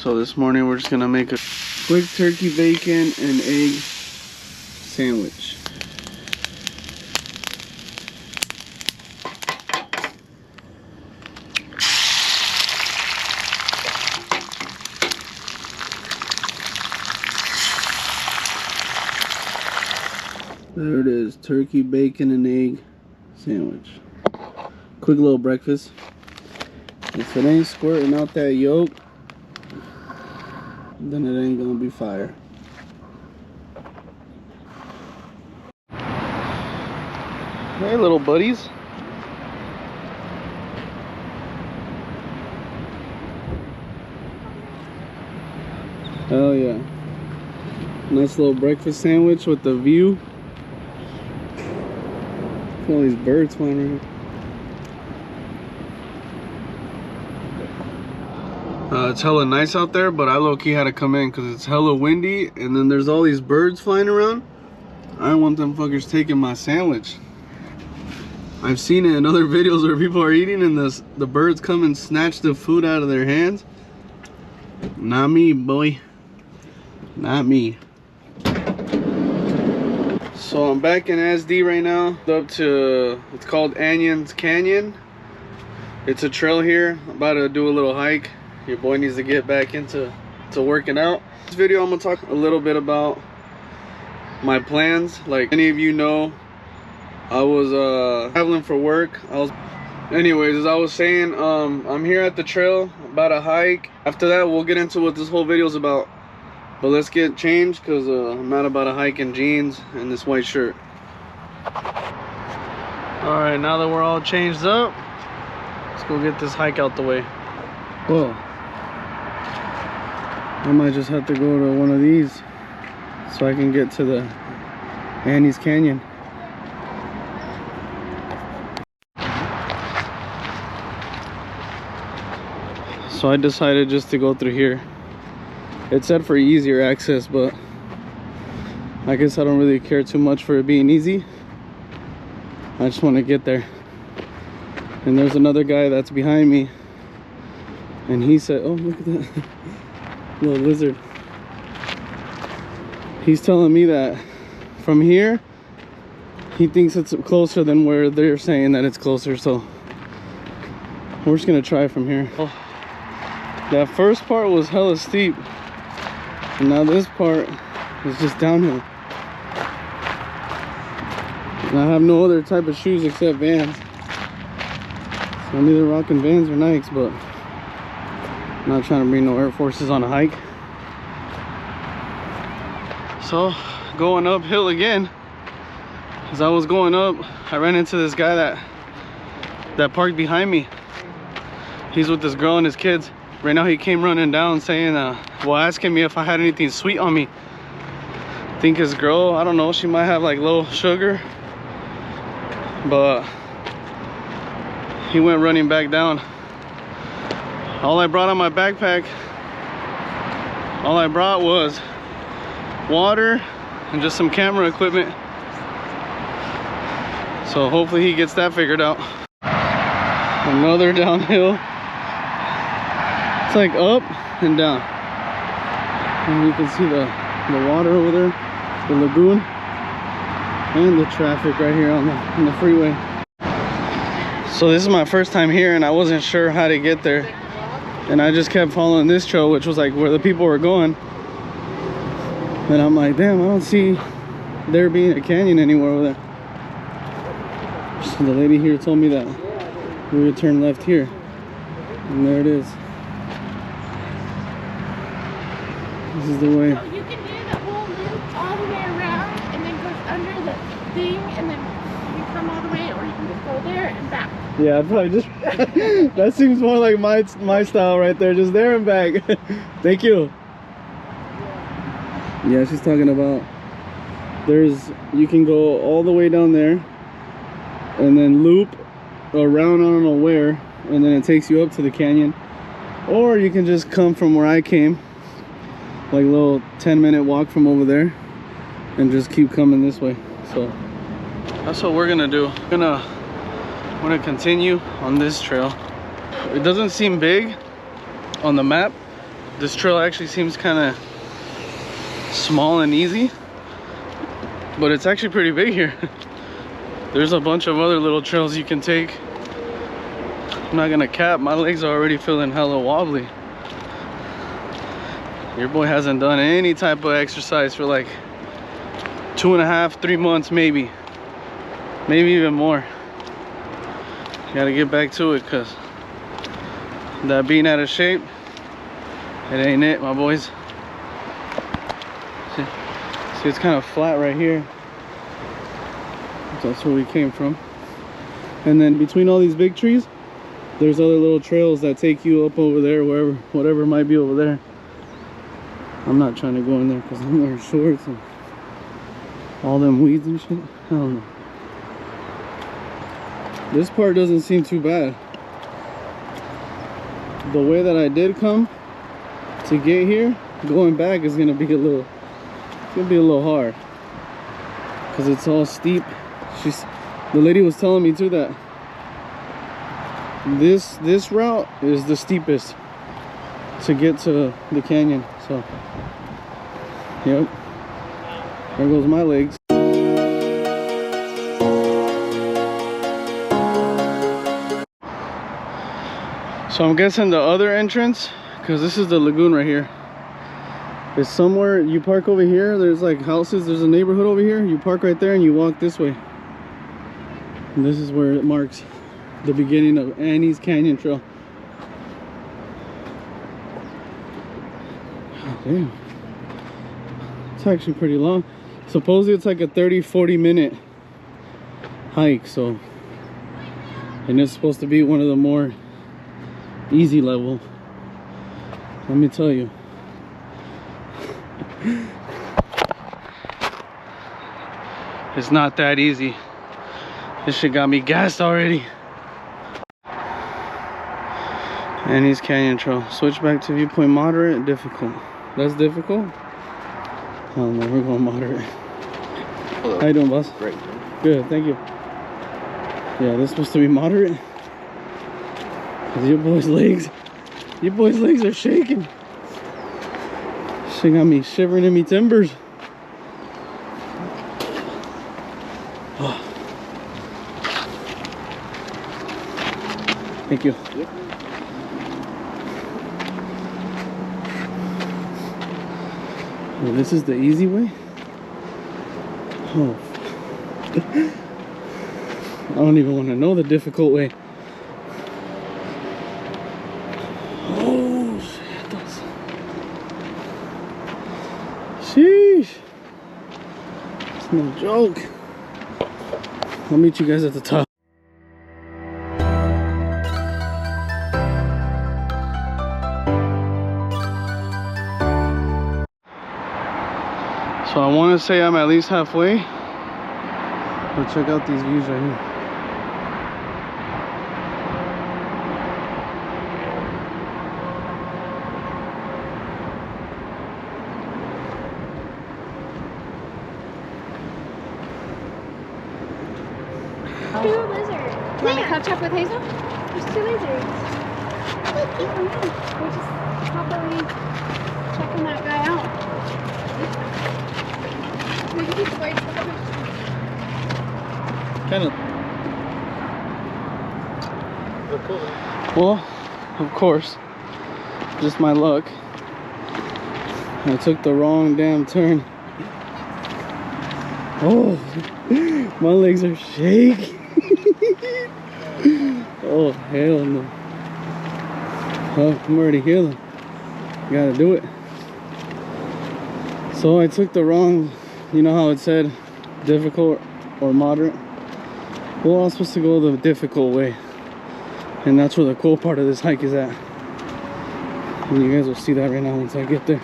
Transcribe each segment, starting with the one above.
So this morning we're just gonna make a quick turkey bacon and egg sandwich. There it is, turkey bacon and egg sandwich. Quick little breakfast. If it ain't squirting out that yolk, then it ain't gonna be fire. Hey little buddies. Hell yeah. Nice little breakfast sandwich with the view. Look at all these birds flying around. It's hella nice out there, but I low-key had to come in because it's hella windy, and then there's all these birds flying around. I don't want them fuckers taking my sandwich. I've seen it in other videos where people are eating and the birds come and snatch the food out of their hands. Not me, boy. Not me. So I'm back in SD right now. Up to, it's called Anyons Canyon. It's a trail here. I'm about to do a little hike. Your boy needs to get back into working out. This video I'm gonna talk a little bit about my plans. Like many of you know, I was traveling for work. Anyways, as I was saying, I'm here at the trail, about to hike. After that, we'll get into what this whole video is about. But let's get changed because I'm not about to hike in jeans and this white shirt. All right, now that we're all changed up, let's go get this hike out the way. Whoa. I might just have to go to one of these so I can get to the Anyons Canyon. So I decided just to go through here. It said for easier access, but I guess I don't really care too much for it being easy. I just want to get there. And there's another guy that's behind me, and he said, oh, look at that little lizard. He's telling me that from here he thinks it's closer than where they're saying that it's closer, so we're just gonna try from here. Oh, that first part was hella steep, and now this part is just downhill. And I have no other type of shoes except Vans. So I'm either rocking Vans or Nikes, but I'm not trying to bring no Air Forces on a hike. So going uphill again. As I was going up, I ran into this guy that parked behind me. He's with this girl and his kids. Right now he came running down saying, well, asking me if I had anything sweet on me. I think his girl, I don't know, she might have like low sugar. But he went running back down. All I brought on my backpack, all I brought was water and just some camera equipment. So hopefully he gets that figured out. Another downhill. It's like up and down. And you can see the water over there, the lagoon, and the traffic right here on the freeway. So this is my first time here, and I wasn't sure how to get there. And I just kept following this trail, which was like where the people were going. And I'm like, damn, I don't see there being a canyon anywhere over there. So the lady here told me that we would turn left here. And there it is. This is the way. So you can do the whole loop all the way around and then go under the thing and then you come all the way, or you can just go there and back. Yeah, I'd probably just that seems more like my style right there, just there and back. Thank you. Yeah, she's talking about you can go all the way down there and then loop around, I don't know where, and then it takes you up to the canyon. Or you can just come from where I came, like a little 10-minute walk from over there, and just keep coming this way. So that's what we're gonna do. I'm gonna continue on this trail. It doesn't seem big on the map, this trail actually seems kind of small and easy, but it's actually pretty big here. There's a bunch of other little trails you can take. I'm not gonna cap, my legs are already feeling hella wobbly. Your boy hasn't done any type of exercise for like 2.5, 3 months, maybe even more. Gotta get back to it, because that being out of shape, it ain't it, my boys. See, it's kind of flat right here. That's where we came from. And then between all these big trees, there's other little trails that take you up over there, wherever, whatever might be over there. I'm not trying to go in there because I'm wearing shorts and all them weeds and shit. I don't know. This part doesn't seem too bad. The way that I did come to get here, going back is gonna be a little, it's gonna be a little hard because it's all steep. The lady was telling me too that this route is the steepest to get to the canyon. So, yep, there goes my legs. So I'm guessing the other entrance, because this is the lagoon right here, is somewhere. You park over here, there's like houses, there's a neighborhood over here, you park right there and you walk this way. And this is where it marks the beginning of Annie's Canyon Trail. Oh, damn. It's actually pretty long. Supposedly it's like a 30-40 minute hike, so, and it's supposed to be one of the more easy level. Let me tell you. It's not that easy. This shit got me gassed already. Annie's Canyon Trail. Switch back to viewpoint moderate, difficult. That's difficult? I don't know, we're going moderate. Hello. How you doing, boss? Great. Good, thank you. Yeah, this is supposed to be moderate. Cause your boy's legs are shaking. Shit got me shivering in me timbers. Oh. Thank you. Yep. Well, this is the easy way? Oh. I don't even want to know the difficult way. Oh, shit. Sheesh. It's no joke. I'll meet you guys at the top. So I want to say I'm at least halfway, but check out these views right here. Two lizards. You want to catch up with Hazel? There's two lizards. We're just properly checking that guy out. Kind of. Well, of course, just my luck. I took the wrong damn turn. Oh, my legs are shaking. Oh, hell no. Oh, I'm already healing. Gotta do it. So I took the wrong, you know how it said difficult or moderate? Well, I was supposed to go the difficult way. And that's where the cool part of this hike is at. And you guys will see that right now once I get there.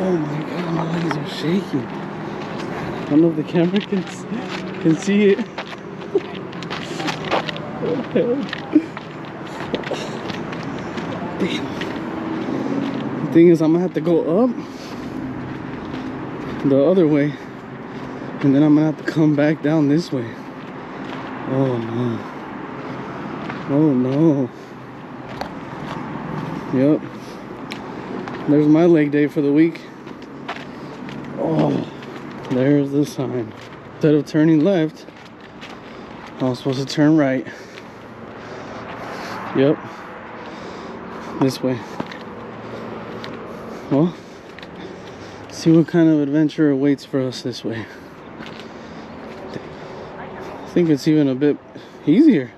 Oh my god, my legs are shaking. I don't know if the camera can see it. Oh, hell. Damn. The thing is, I'm gonna have to go up the other way, and then I'm gonna have to come back down this way. Oh no. Oh no. Yep. There's my leg day for the week. Oh, there's the sign. Instead of turning left, I was supposed to turn right. Yep. This way. Well, see what kind of adventure awaits for us this way. I think it's even a bit easier.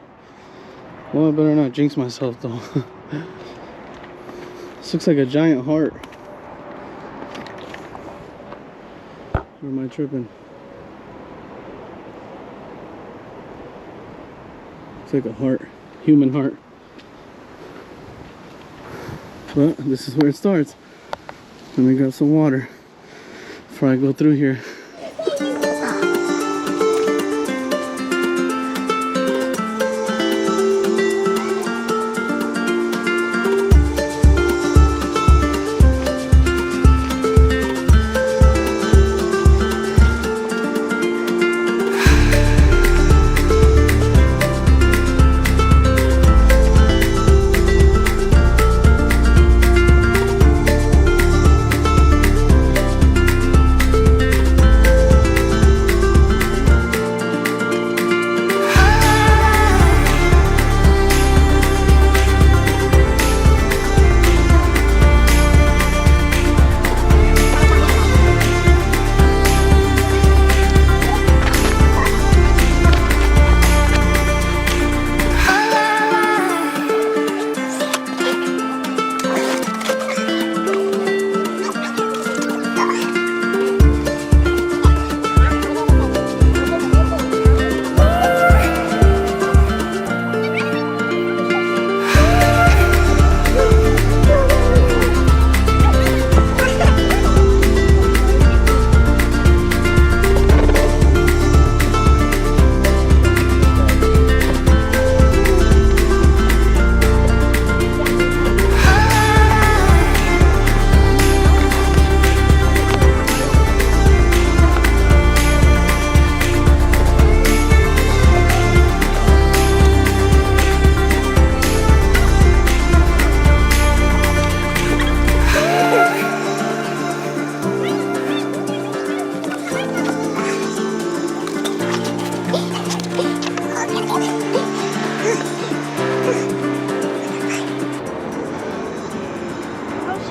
Well, I better not jinx myself though. This looks like a giant heart. Or am I tripping? It's like a heart, human heart. But this is where it starts. Let me grab some water before I go through here.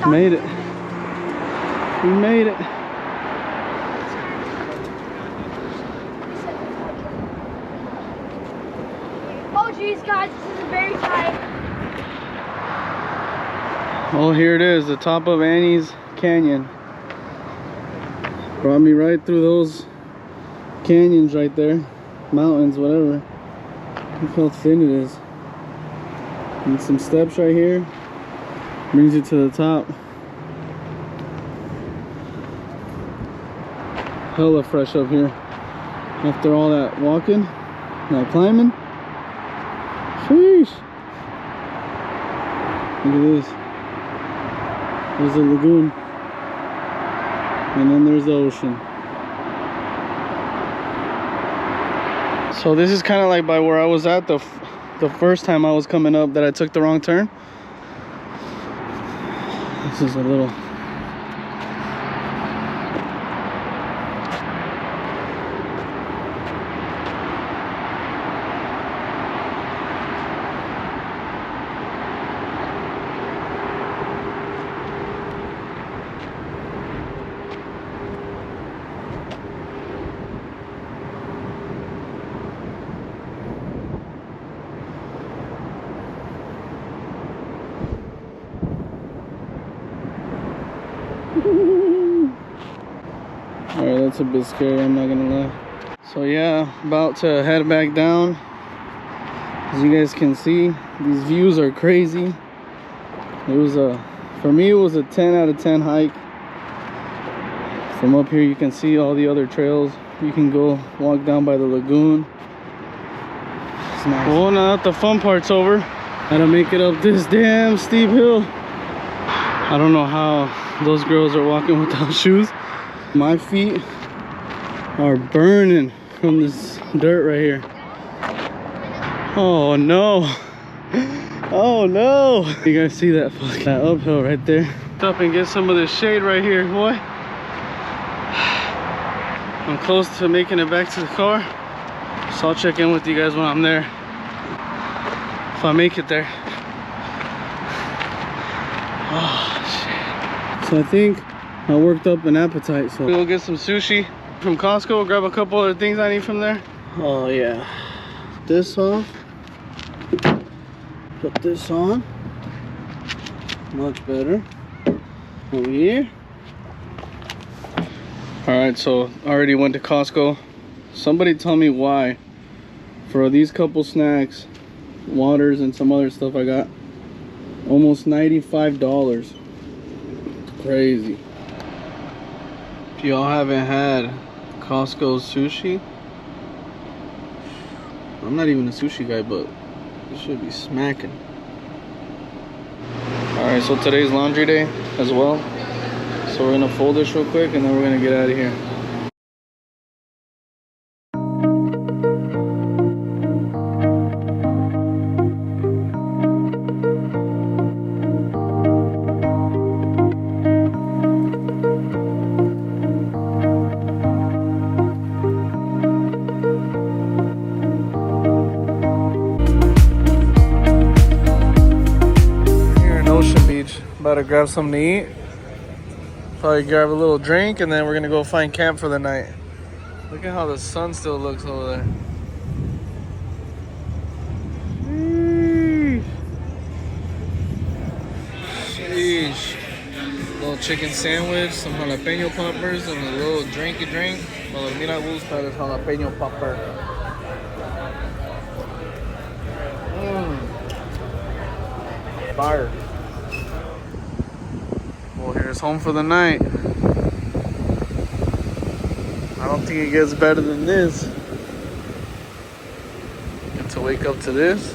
Made it. We made it. Oh geez, guys, this is very tight. Oh, here it is, the top of Annie's Canyon. Brought me right through those canyons right there. Mountains, whatever. Look how thin it is. And some steps right here. Brings you to the top. Hella fresh up here. After all that walking, that climbing. Sheesh. Look at this. There's a lagoon. And then there's the ocean. So this is kind of like by where I was at the first time I was coming up that I took the wrong turn. This is a little... Alright, that's a bit scary, I'm not gonna lie. So yeah, about to head back down. As you guys can see, these views are crazy. It was for me it was a 10 out of 10 hike. From up here you can see all the other trails. You can go walk down by the lagoon. It's nice. Well, now that the fun part's over, gotta make it up this damn steep hill. I don't know how those girls are walking without shoes. My feet are burning from this dirt right here. Oh no. Oh no! You guys see that uphill right there? Up and get some of this shade right here, boy. I'm close to making it back to the car, so I'll check in with you guys when I'm there, if I make it there. Oh shit. So I think I worked up an appetite, so we'll get some sushi from Costco, grab a couple other things I need from there. Oh yeah. This off. Put this on. Much better. Over here. Alright, so I already went to Costco. Somebody tell me why for these couple snacks, waters and some other stuff I got, almost $95. It's crazy. If y'all haven't had Costco sushi, I'm not even a sushi guy, but it should be smacking. Alright, so today's laundry day as well. So we're gonna fold this real quick and then we're gonna get out of here. Here in Ocean Beach, about to grab something to eat. Probably grab a little drink and then we're gonna go find camp for the night. Look at how the sun still looks over there. Sheesh. Little chicken sandwich, some jalapeno poppers, and a little drinky drink. Well, a mira gusta el jalapeno popper. Fire. Well, here's home for the night. I don't think it gets better than this. Get to wake up to this.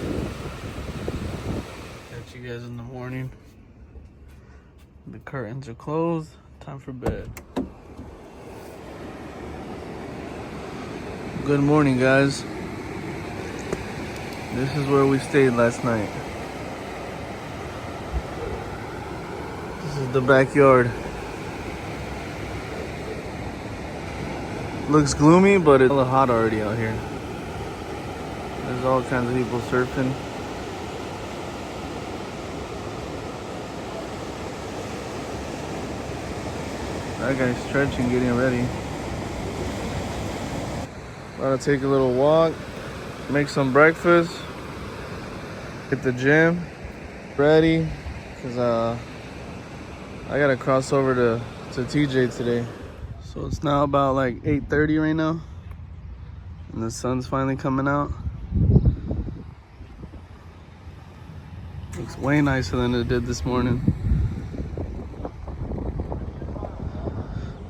Catch you guys in the morning. The curtains are closed. Time for bed. Good morning, guys. This is where we stayed last night. This is the backyard. Looks gloomy, but it's a little hot already out here. There's all kinds of people surfing. That guy's stretching, getting ready. About to take a little walk, make some breakfast, hit the gym, ready, because I gotta cross over to TJ today. So it's now about like 8:30 right now, and the sun's finally coming out. Looks way nicer than it did this morning.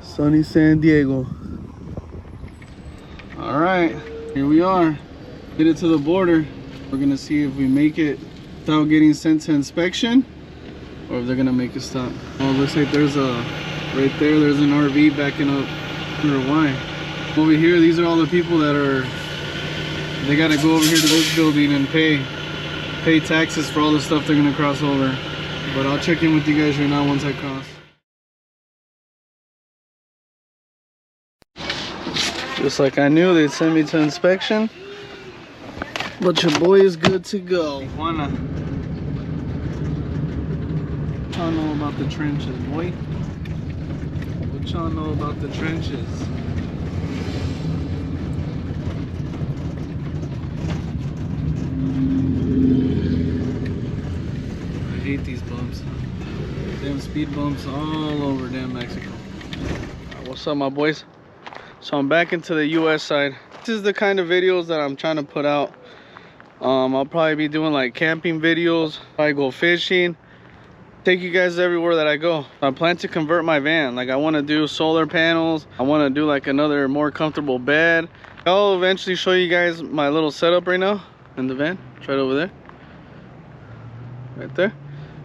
Sunny San Diego. All right, here we are. Get it to the border. We're gonna see if we make it without getting sent to inspection, or if they're gonna make us stop. Oh, looks like there's right there, there's an RV backing up. I wonder why. Over here, these are all the people that they gotta go over here to this building and pay taxes for all the stuff they're gonna cross over. But I'll check in with you guys right now once I cross. Just like I knew, they'd send me to inspection. But your boy is good to go. Tijuana. What y'all know about the trenches, boy? What y'all know about the trenches? I hate these bumps. Damn speed bumps all over damn Mexico. Right, what's up, my boys? So I'm back into the US side. This is the kind of videos that I'm trying to put out. I'll probably be doing like camping videos. I go fishing. Take you guys everywhere that I go. I plan to convert my van. Like I want to do solar panels. I want to do like another more comfortable bed. I'll eventually show you guys my little setup right now in the van. It's right over there. Right there.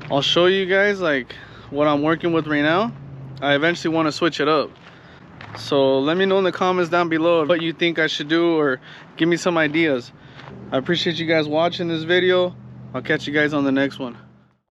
I'll show you guys like what I'm working with right now. I eventually want to switch it up. So let me know in the comments down below what you think I should do, or give me some ideas. I appreciate you guys watching this video. I'll catch you guys on the next one.